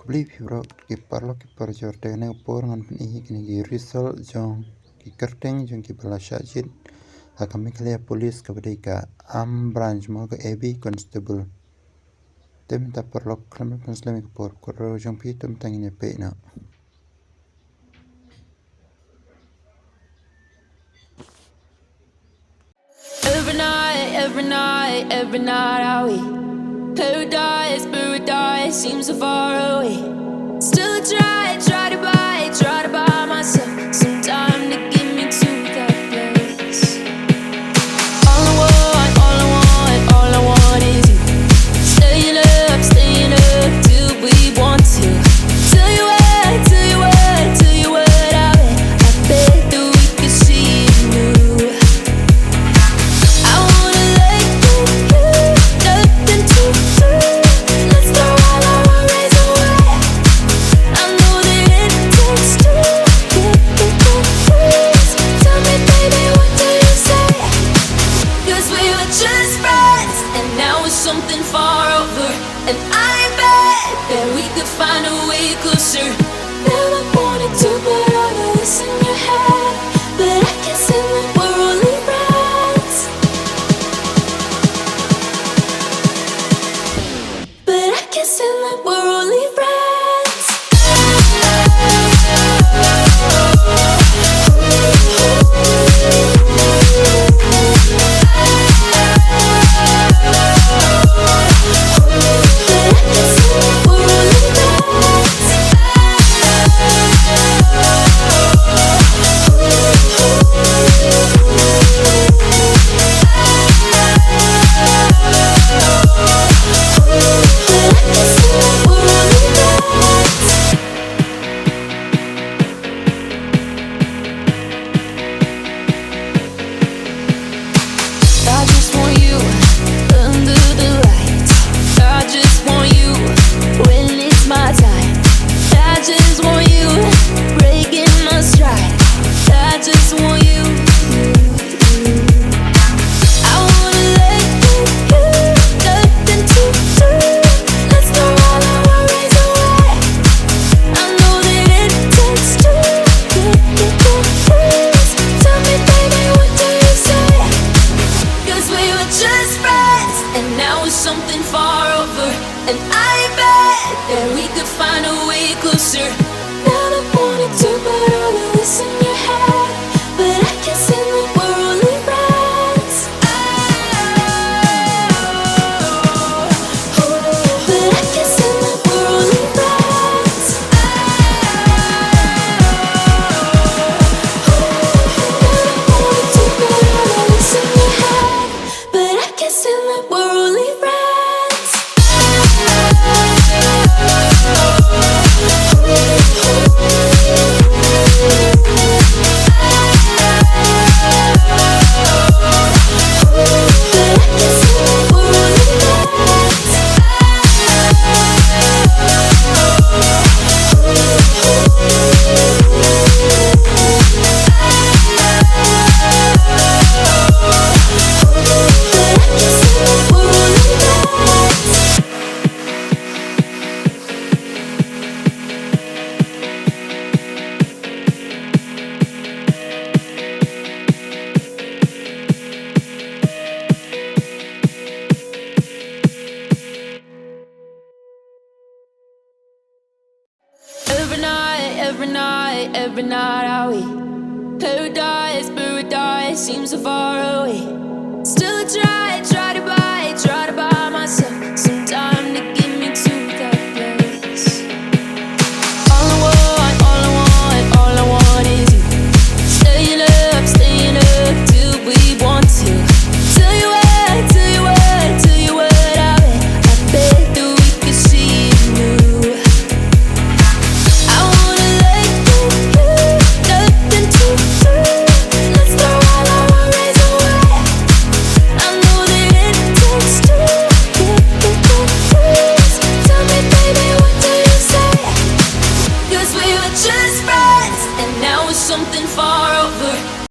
believe hero kiper jordan por ngan pen kini result jong kyrteng jong bala shah jied hakami kaliya police kabadika am branch mo ke AB CONSTABLE tem ta perlok kami penslami por koro jong pi tem tangine pe na every night are we paradise seems so far away. Still try to buy myself some time to get me to that place. All I want is you. Staying up till we want to. Tell you what I bet that we could see it new. I wanna let you, nothing to do. Let's throw all our worries away. I know that it takes two to get the confused. Tell me, baby, what do you say? 'Cause we were just friends, and now it's something far over. And I bet that we could find a way closer. Never wanted to put all of this in your head, but I guess in the we're only friends. But I guess in the we're only friends. I just want you under the lights. I just want you when it's my time. I just want you breaking my stride. I just want you. I wanna let you, nothing to do. Let's throw all our worries away. I know that it takes two to get confused. Tell me, baby, what do you say? 'Cause we were just friends, and now it's something far over. And I bet that we could find a way closer. Never wanted to put all of this in your head, but I guess in the we're only friends. But I guess in the we're only friends. Never wanted to put all of this in your head, but I guess in the we're only friends. Every night are we paradise seems so far away.